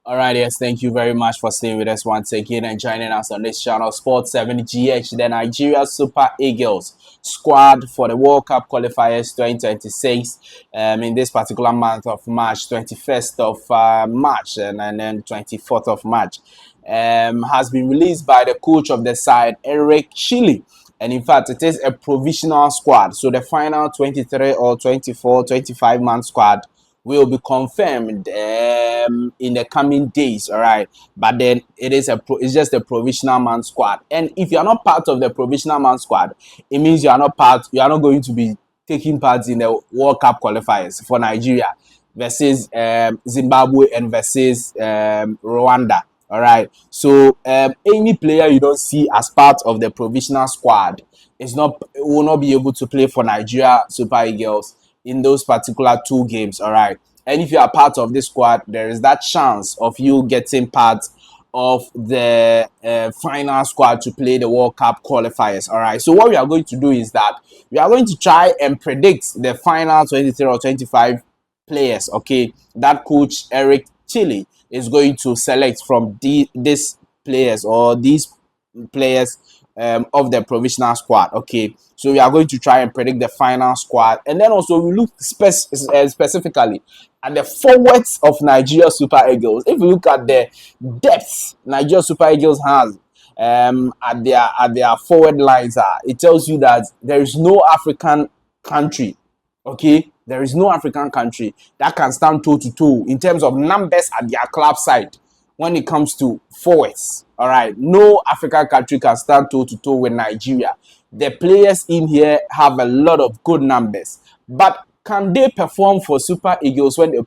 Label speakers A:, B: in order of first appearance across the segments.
A: All right, yes, thank you very much for staying with us once again and joining us on this channel, Sport 7 GH, the Nigeria Super Eagles squad for the World Cup qualifiers 2026 in this particular month of March, 21st of March and then 24th of March, has been released by the coach of the side, Eric Chile. And in fact, it is a provisional squad. So the final 23 or 24, 25-man squad will be confirmed in the coming days, all right? But then it's just a provisional man squad. And if you are not part of the provisional man squad, it means you are not going to be taking part in the World Cup qualifiers for Nigeria versus Zimbabwe and versus Rwanda. All right. So any player you don't see as part of the provisional squad will not be able to play for Nigeria Super Eagles in those particular 2 games. All right. And if you are part of this squad, there is that chance of you getting part of the final squad to play the World Cup qualifiers. All right. So what we are going to do is that we are going to try and predict the final 23 or 25 players. Okay, that coach Eric Chile is going to select from these players or these players of the provisional squad. Okay, so we are going to try and predict the final squad, and then also we look specifically at the forwards of Nigeria Super Eagles. If you look at the depth Nigeria Super Eagles has at their forward lines, it tells you that there is no African country. Okay, there is no African country that can stand toe-to-toe in terms of numbers at their club side when it comes to forwards. All right, no African country can stand toe-to-toe with Nigeria. The players in here have a lot of good numbers, but can they perform for Super Eagles when they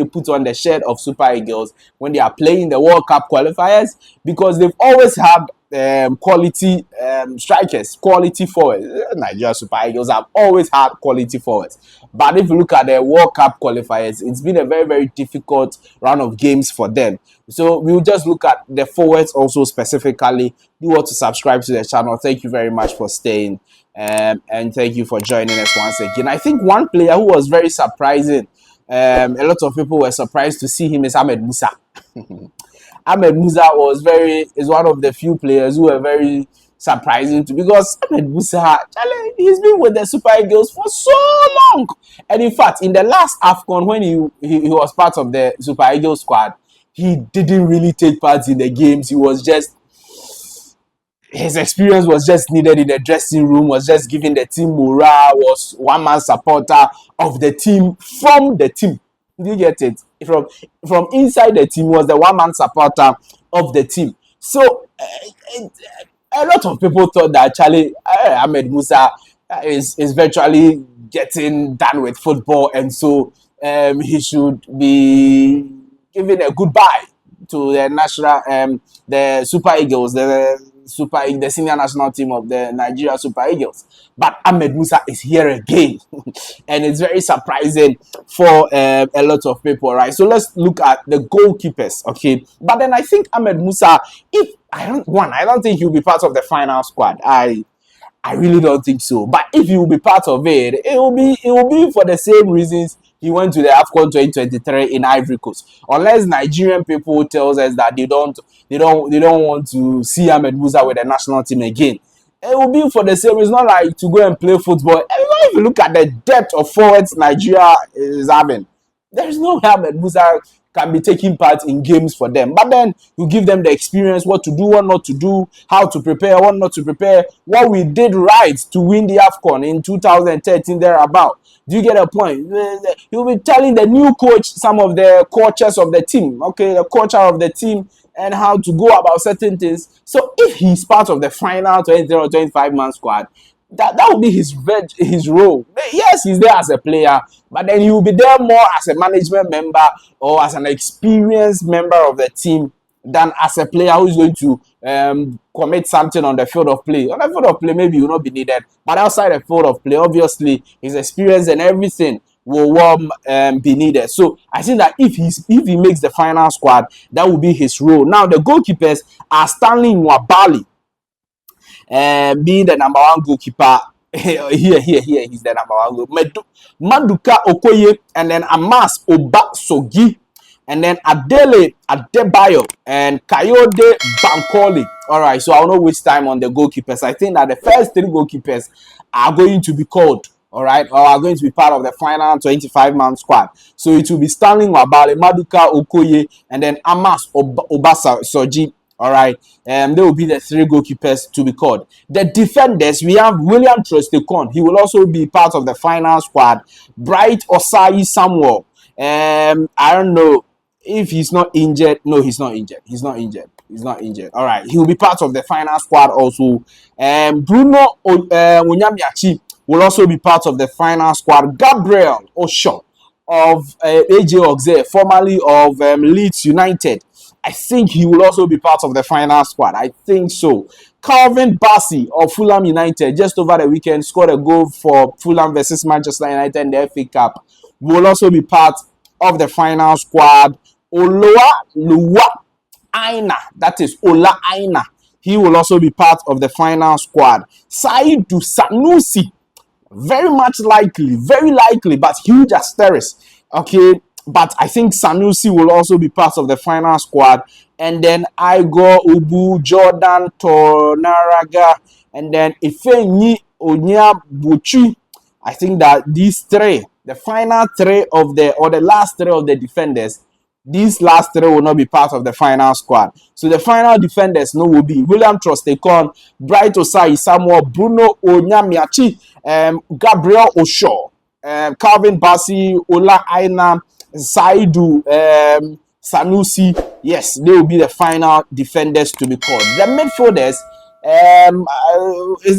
A: put on the shirt of Super Eagles when they are playing the World Cup qualifiers? Because they've always had quality strikers, quality forwards. Nigeria Super Eagles have always had quality forwards. But if you look at the World Cup qualifiers, it's been a very, very difficult round of games for them. So we'll just look at the forwards also specifically. Do want to subscribe to the channel. Thank you very much for staying. And thank you for joining us once again. I think one player who was very surprising, a lot of people were surprised to see him, is Ahmed Musa. Ahmed Musa is one of the few players who were very surprising to, because Ahmed Musa, he's been with the Super Eagles for so long. And in fact, in the last AFCON, when he was part of the Super Eagles squad, he didn't really take part in the games. His experience was just needed in the dressing room, was just giving the team morale, was one-man supporter of the team from the team. Do you get it? From inside the team, was the one-man supporter of the team. So a lot of people thought that Charlie Ahmed Musa is virtually getting done with football, and so he should be giving a goodbye to the national, the Super Eagles, the senior national team of the Nigeria Super Eagles. But Ahmed Musa is here again, and it's very surprising for a lot of people, right? So let's look at the goalkeepers, okay? But then I think Ahmed Musa, I don't think he'll be part of the final squad. I really don't think so. But if he will be part of it, it will be for the same reasons he went to the AFCON 2023 in Ivory Coast. Unless Nigerian people tells us that they don't want to see Ahmed Musa with the national team again, it will be for the same. It's not like to go and play football. If you look at the depth of forwards Nigeria is having, there is no way Ahmed Musa can be taking part in games for them. But then you give them the experience, what to do, what not to do, how to prepare, what not to prepare, what we did right to win the AFCON in 2013 thereabout. Do you get a point? You'll be telling the new coach some of the coaches of the team, okay, the coach of the team, and how to go about certain things. So if he's part of the final 23 or 25-man squad, that will be his role. Yes, he's there as a player, but then he will be there more as a management member or as an experienced member of the team than as a player who is going to commit something on the field of play. On the field of play, maybe he will not be needed, but outside the field of play, obviously, his experience and everything will be needed. So I think that if he makes the final squad, that will be his role. Now, the goalkeepers are Stanley NWABAILI, being the number 1 goalkeeper. Here, he's the number 1 goalkeeper. Maduka Okoye, and then Amas Obasogi. and then Adele Adebayo and Kayode Bankole. All right, so I will not waste time on the goalkeepers. I think that the first 3 goalkeepers are going to be called, all right, or are going to be part of the final 25-man squad. So it will be Stanley Nwabali, Maduka Okoye, and then Amas Obasa Soji. All right, they will be the 3 goalkeepers to be called. The defenders, we have William TROST. He will also be part of the final squad. Bright Osai Samuel. I don't know if he's not injured. No, he's not injured. He's not injured. All right, he will be part of the final squad also. Bruno Onyamiachi will also be part of the final squad. Gabriel Osho of AJ Oxlade, formerly of Leeds United. I think he will also be part of the final squad. I think so. Calvin Bassey of Fulham United, just over the weekend, scored a goal for Fulham versus Manchester United in the FA Cup. Will also be part of the final squad. Oluwa Aina, that is Ola Aina. He will also be part of the final squad. Saidu Sanusi, very likely, but huge asterisk. Okay, but I think Sanusi will also be part of the final squad. And then Igor Ubu, Jordan Tornaraga, and then Ifeanyi Onyabuchi. I think that these 3, the final 3 of the, or the last 3 of the defenders, these last 3 will not be part of the final squad. So the final defenders will be William TROST, Bright Osai Samuel, Bruno Onyamiachi, Gabriel Osho, Calvin Bassey, Ola Aina, Saidu Sanusi. Yes, they will be the final defenders to be called. The midfielders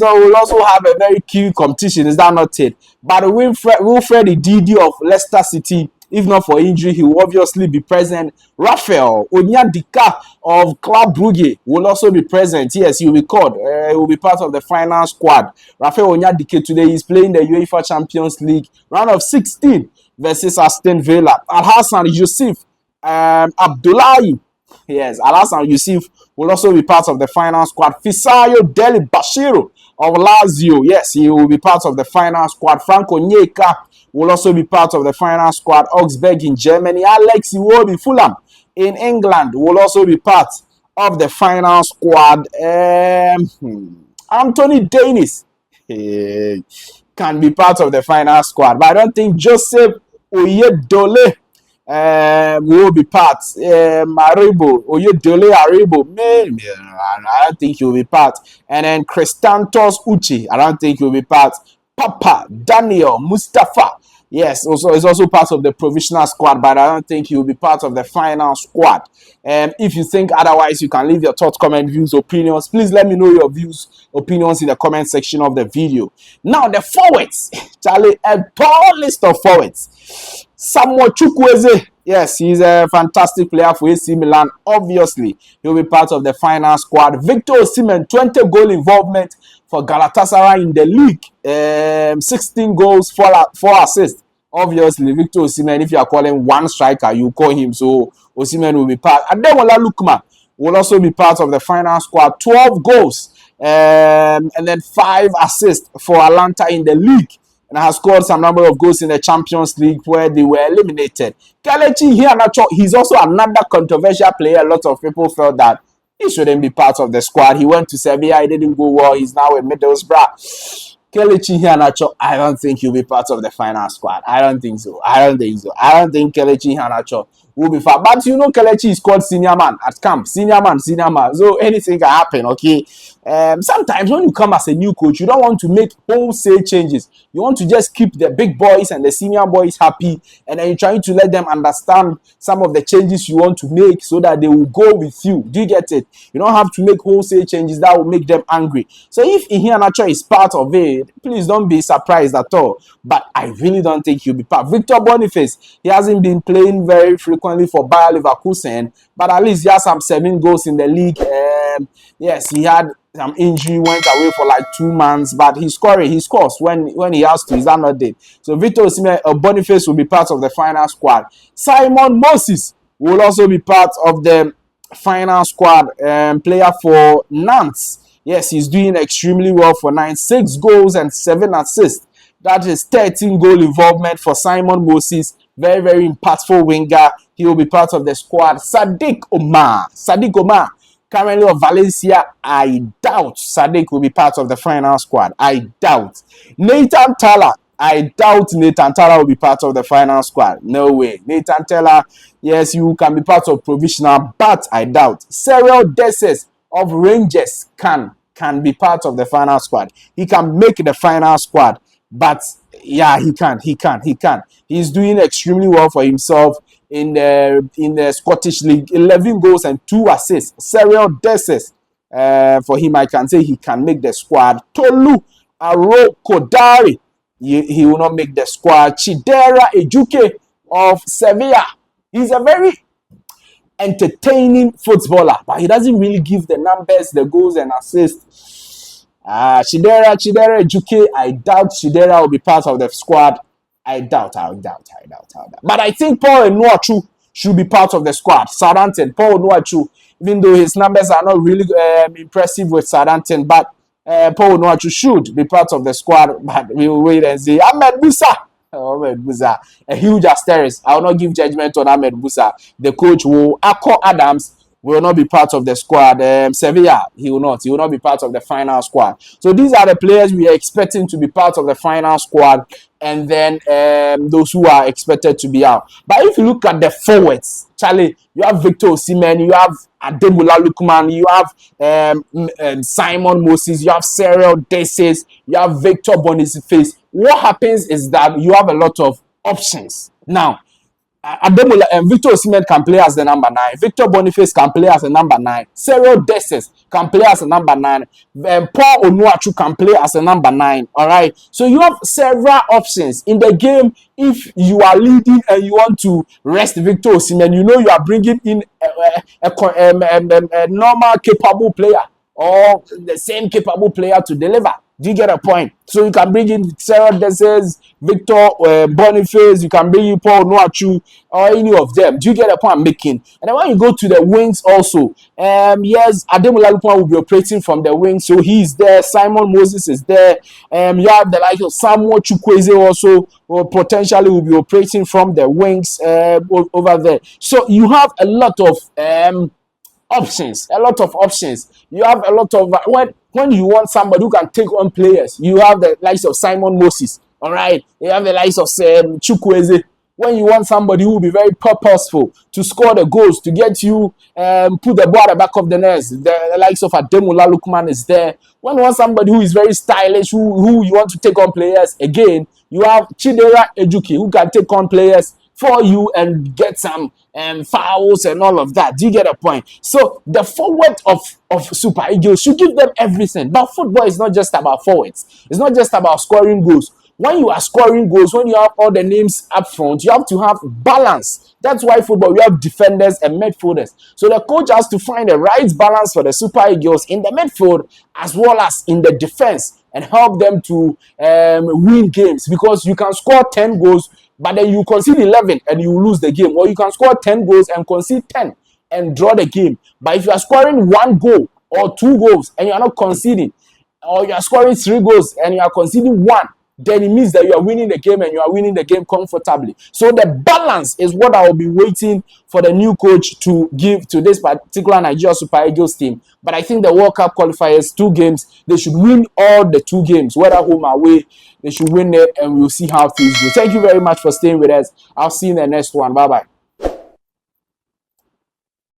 A: will also have a very key competition. Is that not it? But WILFRED NDIDI of Leicester City, if not for injury, he will obviously be present. Raphael Onyadika of Club Brugge will also be present. Yes, he will be called. He will be part of the final squad. Raphael Onyadika today is playing the UEFA Champions League round of 16 versus Aston Villa. Al-Hassan Yusuf Abdullahi. Yes, Al-Hassan Yusuf will also be part of the final squad. Fisayo Deli Bashiru of Lazio. Yes, he will be part of the final squad. Franco Onyeka will also be part of the final squad. Augsburg in Germany. Alex Iwobi Fulham in England will also be part of the final squad. Anthony Danis can be part of the final squad, but I don't think Joseph Oyedole will be part. Oyedole Aribo, I don't think he will be part. And then Christantos Uchi, I don't think he will be part. Papa Daniel Mustafa, yes, is also part of the provisional squad, but I don't think he will be part of the final squad. If you think otherwise, you can leave your thoughts, comment, views, opinions. Please let me know your views, opinions in the comment section of the video. Now, the forwards, Charlie, a tall list of forwards. Samuel Chukwueze, yes, he's a fantastic player for AC Milan. Obviously, he'll be part of the final squad. Victor Osimhen, 20 goal involvement for Galatasaray in the league. 16 goals, 4 assists. Obviously, Victor Osimhen, if you are calling one striker, you call him. So Osimhen will be part. ADEMOLA LOOKMAN will also be part of the final squad. 12 goals and then 5 assists for Atalanta in the league, and has scored some number of goals in the Champions League where they were eliminated. Kelechi Iheanacho, he's also another controversial player. A lot of people felt that he shouldn't be part of the squad. He went to Sevilla, he didn't go well. He's now in Middlesbrough. Kelechi Iheanacho, I don't think he'll be part of the final squad. I don't think so. I don't think Kelechi Iheanacho will be far. But you know, Kelechi is called senior man at camp. Senior man. So anything can happen, okay? Sometimes when you come as a new coach, you don't want to make wholesale changes. You want to just keep the big boys and the senior boys happy, and then you're trying to let them understand some of the changes you want to make so that they will go with you. Do you get it? You don't have to make wholesale changes that will make them angry. So if Iheanacho is part of it, please don't be surprised at all. But I really don't think he'll be part. Victor Boniface, he hasn't been playing very frequently for Bayer Leverkusen, but at least he has some 7 goals in the league. Yes, he had some injury, went away for like 2 months, but he scores when he has to. Is that not it? So Victor Osimhen, Boniface will be part of the final squad. Simon Moses will also be part of the final squad. Player for Nantes. Yes, he's doing extremely well for 6 goals and 7 assists. That is 13 goal involvement for Simon Moses. Very, very impactful winger. He will be part of the squad. Sadiq Omar, currently of Valencia. I doubt Sadiq will be part of the final squad. I doubt. Nathan Talla. I doubt Nathan Talla will be part of the final squad. No way. Nathan Talla, yes, you can be part of provisional, but I doubt. Cyril Dessers of Rangers can be part of the final squad. He can make the final squad, but yeah, he can. He's doing extremely well for himself in the Scottish League. 11 goals and 2 assists. Cyril Dessers, for him, I can say he can make the squad. Tolu Arokodare, he will not make the squad. Chidera Ejuke of Sevilla. He's a very entertaining footballer, but he doesn't really give the numbers, the goals and assists. Chidera Ejuke, I doubt Chidera will be part of the squad. I doubt. But I think Paul Onuachu should be part of the squad. Southampton, Paul Onuachu, even though his numbers are not really impressive with Southampton, but Paul Onuachu should be part of the squad. But we will wait and see. Ahmed Musa, a huge asterisk. I will not give judgment on Ahmed Musa. The coach will. Akko Adams will not be part of the squad. Sevilla, he will not be part of the final squad. So these are the players we are expecting to be part of the final squad, and then those who are expected to be out. But if you look at the forwards, Charlie, you have Victor Osimhen, you have ADEMOLA Lookman, you have Simon Moses, you have Cyril Dessers, you have Victor Boniface. What happens is that you have a lot of options. Now, ADEMOLA and Victor Osimhen can play as the number 9. Victor Boniface can play as the number 9. Cyril Dessers can play as the number 9. Paul Onuachu can play as the number 9. All right. So you have several options in the game. If you are leading and you want to rest Victor Osimhen, you know you are bringing in a normal capable player or the same capable player to deliver. Do you get a point? So you can bring in Cyril Dessers, Victor Boniface, you can bring in Paul Onuachu, or any of them. Do you get a point I'm making? And then when you go to the wings also, yes, Ademola Lookman will be operating from the wings, so he is there. Simon Moses is there. You have the like of Samuel Chukwueze also, or potentially will be operating from the wings over there. So you have a lot of options. You have a lot of when you want somebody who can take on players, you have the likes of Simon Moses. All right, you have the likes of Chukwueze. When you want somebody who will be very purposeful to score the goals, to get you put the ball at the back of the net, the likes of Ademola Lookman is there. When you want somebody who is very stylish, who you want to take on players, again, you have Chidera Ejuke, who can take on players for you and get some fouls and all of that. Do you get a point? So the forward of Super Eagles should give them everything. But football is not just about forwards. It's not just about scoring goals. When you are scoring goals, when you have all the names up front, you have to have balance. That's why football, we have defenders and midfielders. So the coach has to find the right balance for the Super Eagles in the midfield as well as in the defense and help them to win games. Because you can score 10 goals, but then you concede 11 and you lose the game. Or you can score 10 goals and concede 10 and draw the game. But if you are scoring 1 goal or 2 goals and you are not conceding, or you are scoring 3 goals and you are conceding 1, then it means that you are winning the game and you are winning the game comfortably. So the balance is what I will be waiting for the new coach to give to this particular Nigeria Super Eagles team. But I think the World Cup qualifiers, 2 games, they should win all the 2 games, whether home or away. They should win it, and we'll see how things go. Thank you very much for staying with us. I'll see you in the next one. Bye-bye.